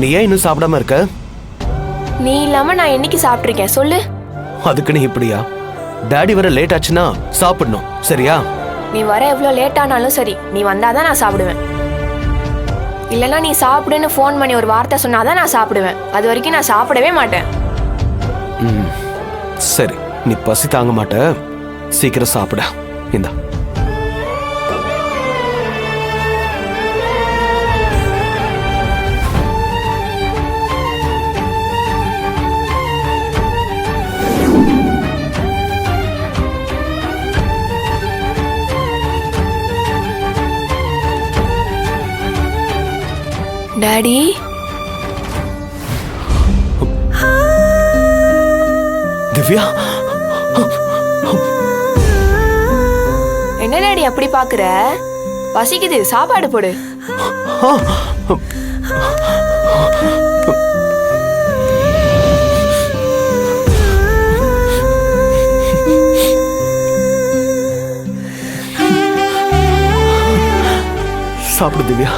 நீ ஏன் இன்னும் சாப்பிடாம இருக்க? நீ இல்லாம நான் என்னைக்கு சாப்பிட்டிருக்கேன் சொல்லு? அதுக்கு நீ இப்படியா? டாடி வர லேட் ஆச்சுன்னா சாப்பிடணும், சரியா? நீ வர எவ்வளோ லேட் ஆனாலும் சரி, நீ வந்தாதான் நான் சாப்பிடுவேன். இல்லைன்னா நீ சாப்பிடுன்னு ஃபோன் பண்ணி ஒரு வார்த்தை சொன்னாதான் நான் சாப்பிடுவேன். அது வரைக்கும் நான் சாப்பிடவே மாட்டேன். சரி, நீ பசி தாங்க மாட்ட, சீக்கிரம் சாப்பிட. இந்தா. டாடி, திவ்யா, என்ன டாடி அப்படி பாக்குற? பசிக்குது, சாப்பாடு போடு. சாப்பிடு திவ்யா.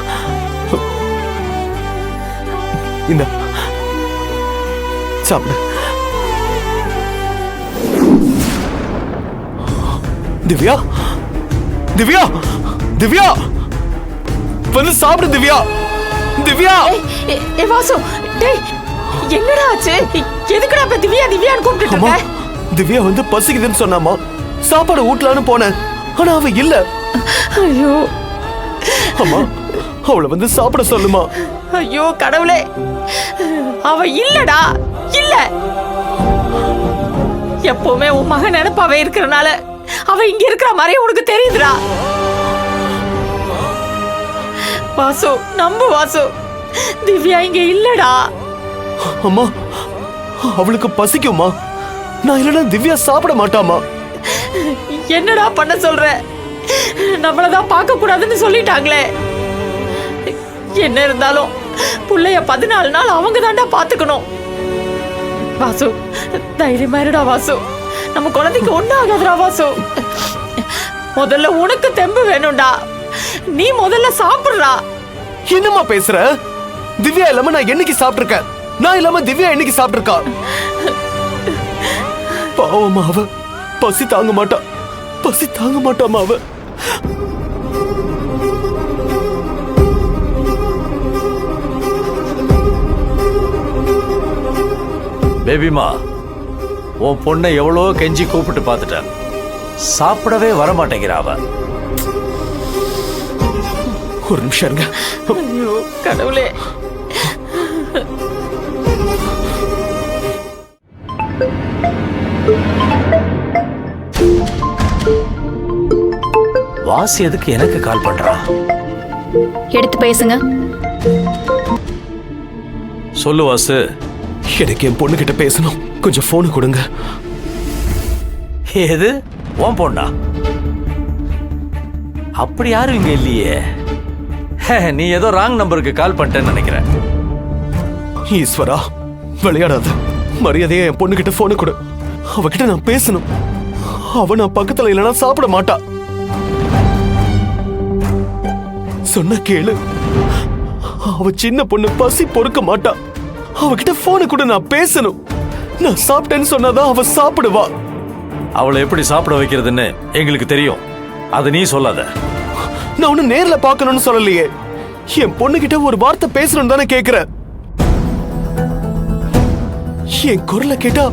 இந்த சாப்பிடு. திவ்யா, திவ்யா, திவ்யா, வந்து சாப்பிடு திவ்யா. திவ்யா, வாசு, டேய் என்னடா ஆச்சு? எதுக்குடா இப்ப திவ்யா திவ்யான்னு கூப்பிட்டுட்டு இருக்க? திவ்யா வந்து பசிக்குதுன்னு சொன்னாமா, சாப்பாடு ஊட்டலான்னு போனேன், ஆனா அவ இல்ல. ஐயோ அம்மா, அவளை வந்து சாப்பிட சொல்லுமா. ஐயோ கடவுளே, அவ இல்லடா, இல்ல. எப்பவுமே உன் மகன் நினைப்பாவே இருக்கிறனால அவ இங்க இருக்கிற மாதிரி உனக்கு தெரியுதுடா. வாசு, நம்பு வாசு, திவ்யா இங்க இல்லடா. அம்மா, அவளுக்கு பசிக்குமா? நான் இல்லைன்னா திவ்யா சாப்பிட மாட்டாமா. என்னடா பண்ண சொல்ற? நம்மளதான் பார்க்க கூடாதுன்னு சொல்லிட்டாங்களே. என்ன இருந்தாலும் புள்ளைய 14 நாள் அவங்க தாண்டா பாத்துக்கணும். வாசு, தைரியமா இருடா வாசு, நம்ம குழந்தைக்கு ஒண்ணு ஆகாதுடா வாசு. முதல்ல உனக்கு தெம்பு வேணும்டா, நீ முதல்ல சாப்பிடுறா. என்னம்மா பேசுற? திவ்யா இல்லாம நான் என்னைக்கு சாப்பிட்டிருக்கேன்? நான் இல்லாம திவ்யா என்னைக்கு சாப்பிட்டிருக்கா? பாவமா அவ பசி தாங்க மாட்டா, பசி தாங்க மாட்டாமா அவ. பேபிமா, உன் பொண்ணை எவ்வளோ கெஞ்சி கூப்பிட்டு பார்த்துட்டேன், சாப்பிடவே வர மாட்டேங்கிறா அவ. ஒரு நிமிஷம் இருங்க. ஐயோ கடவுளே. வாசி எதுக்கு எனக்கு கால் பண்றா? எடுத்து பேசுங்க. சொல்லு வாசு. எனக்கு என் பொண்ணு கிட்ட பேசணும், கொஞ்சம் போனு கொடுங்க. எது உன் பொண்ணா? அப்படி யாரும் இங்க இல்லையே. நீ ஏதோ ராங் நம்பருக்கு கால் பண்ணிட்டேன்னு நினைக்கிறேன். ஈஸ்வரா, விளையாடாத. மரியாதையா என் பொண்ணு கிட்ட போனு கொடு. அவகிட்ட நான் பேசணும். அவ நான் பக்கத்துல இல்லைன்னா சாப்பிட மாட்டா. சொன்ன கேளு. அவ சின்ன பொண்ணு, பசி பொறுக்க மாட்டா. அவகிட்ட போனு கூட நான் பேசணும். நான் சாப்பிட்டேன்னு சொன்னாதான் அவ சாப்பிடுவா. அவளை எப்படி சாப்பிட வைக்கிறதுன்னு எங்களுக்கு தெரியும், அது நீ சொல்லாத. நான் ஒண்ணு நேர்ல பார்க்கணும்னு சொல்லலையே, என் பொண்ணு கிட்ட ஒரு வார்த்தை பேசணும்னு தானே கேக்குறேன். என் குரலை கேட்டா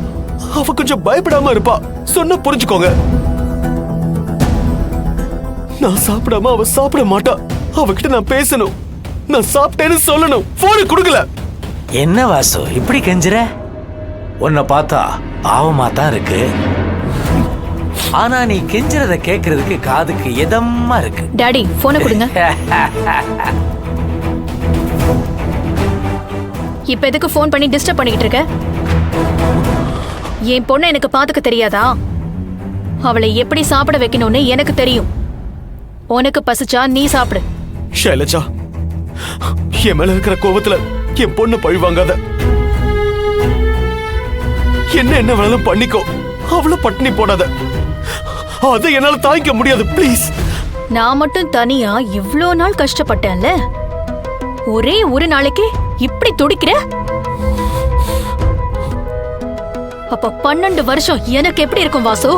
அவ கொஞ்சம் பயப்படாம இருப்பா. சொன்ன புரிஞ்சுக்கோங்க. நான் சாப்பிடாம அவ சாப்பிட மாட்டா. அவகிட்ட நான் பேசணும். நான் சாப்பிட்டேன்னு சொல்லணும். போன கொடுக்கல. என்ன வாசு இப்படி கெஞ்சுற? உன்னை பார்த்தா பாவமா தான் இருக்கு, ஆனா நீ கெஞ்சுறத கேட்கறதுக்கு காதுக்கு இதமா இருக்கு. டாடி, போனை கொடுங்க. இப்ப எதுக்கு போன் பண்ணி டிஸ்டர்ப் பண்ணிக்கிட்டு இருக்க? என் பொண்ணை எனக்கு பாத்துக்க தெரியாதா? அவளை எப்படி சாப்பிட வைக்கணும்னு எனக்கு தெரியும். உனக்கு பசிச்சா நீ சாப்பிடு. ஷைலஜா, என் மேல இருக்கிற கோபத்துல என் பொண்ணு பழி வாங்காத. என்ன வேணாலும் பண்ணிக்கோ, அவளும் பட்டினி போடாத. அதை என்னால தாங்கிக்க முடியாது, ப்ளீஸ். நான் மட்டும் தனியா இவ்ளோ நாள் கஷ்டப்பட்டேன்ல, ஒரே ஒரு நாளைக்கு இப்படி துடிக்கிற? அப்ப 12 வருஷம் எனக்கு எப்படி இருக்கும் வாசு?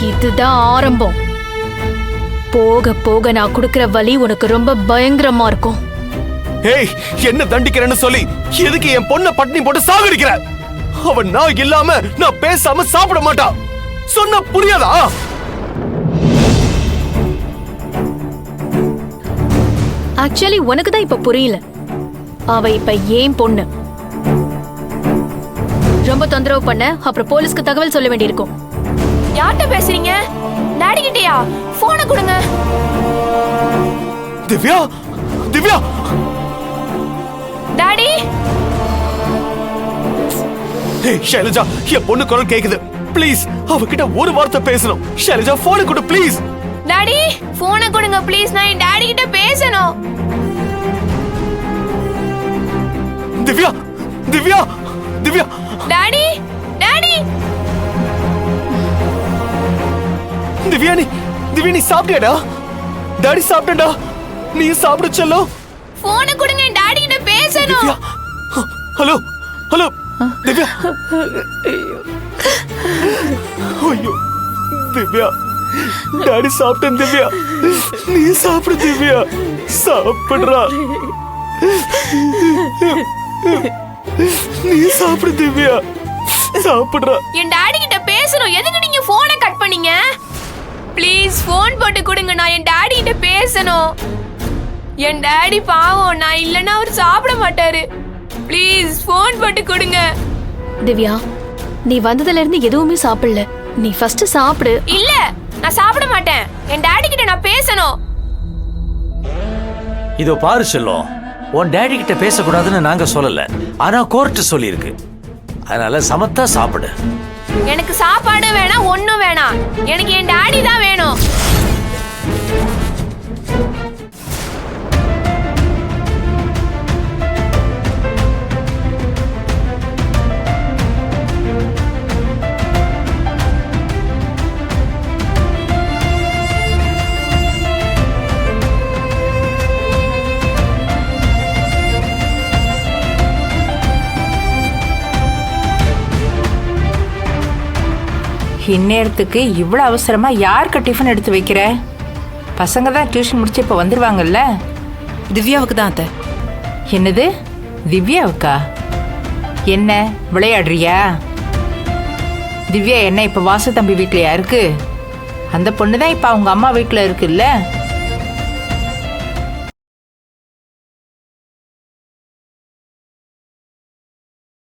இதுதான் ஆரம்பம். போக போக நான் கொடுக்கிற வலி உனக்கு ரொம்ப பயங்கரமா இருக்கும். ஏய், என்ன தண்டிக்கிறேன்னு சொல்லி எதுக்கு என் பொண்ண பட்டினி போட்டு சாகடிக்கிற? அவன் நான் இல்லாம நான் பேசாம சாப்பிட மாட்டா. சொன்னா புரியாதா? ஆக்சுவலி உனக்கு தான் இப்ப புரியல. அவ இப்ப ஏன் பொண்ணு. ரொம்ப தொந்தரவு பண்ண அப்புறம் போலீஸ்க்கு தகவல் சொல்ல வேண்டியிருக்கும். யார்கிட்ட பேசுறீங்க? டாடி கிட்டயா? போனை கொடுங்க. திவ்யா, திவ்யா, டாடி. ஏய் ஷைலஜா, என் பொண்ணு குரல் கேக்குது. ப்ளீஸ் அவகிட்ட ஒரு வார்த்தை பேசணும். ஷைலஜா போனை கொடு ப்ளீஸ். டாடி போனை கொடுங்க ப்ளீஸ், நான் என் டாடி கிட்ட பேசணும். திவ்யா, திவ்யா, திவ்யா. Daddy, daddy. திவ்யா நீ சாப்பிட்டியாடா? டாடி சாப்பிட்டடா. நீ சாப்பிட செல்லம். போனை கொடுங்க, என் டாடி கிட்ட பேசணும். Divya, hello hello Divya. ஐயோ திவ்யா, டாடி சாப்பிட்டேன் திவ்யா. நீ சாப்பிடு திவ்யா, சாப்பிடுறா. நீ சாப்பிடு திவ்யா, சாப்பிடுறா. என் டாடி கிட்ட பேசணும். எதுக்கு நீங்க போனை கட் பண்ணீங்க? ப்ளீஸ் போன் போட்டு கொடுங்க, நான் என் டாடி கிட்ட பேசணும். என் டாடி பாவம், நான் இல்லனா அவர் சாப்பிட மாட்டாரு. ப்ளீஸ் போன் போட்டு கொடுங்க. திவ்யா, நீ வந்ததுல இருந்து எதுவுமே சாப்பிடல. நீ ஃபர்ஸ்ட் சாப்பிடு. இல்ல, நான் சாப்பிட மாட்டேன். என் டாடி கிட்ட நான் பேசணும். இதோ பாரு செல்லம், உன் டேடி கிட்ட பேசக்கூடாதுன்னு நாங்க சொல்லல, ஆனா கோர்ட் சொல்லியிருக்கு. அதனால சமத்தா சாப்பிடு. எனக்கு சாப்பாடு வேணாம், ஒண்ணும் வேணாம். எனக்கு என் டாடி தான் வேணும். இந்நேரத்துக்கு இவ்வளோ அவசரமா யாருக்கு டிஃபன் எடுத்து வைக்கிற? பசங்க தான் டியூஷன் முடிச்சு இப்போ வந்துருவாங்கல்ல. திவ்யாவுக்கு தான் அத்தை. என்னது திவ்யாவுக்கா? என்ன விளையாடுறியா? திவ்யா என்ன இப்போ வாசு தம்பி வீட்லையா இருக்கு? அந்த பொண்ணு தான் இப்போ அவங்க அம்மா வீட்டில் இருக்குல்ல.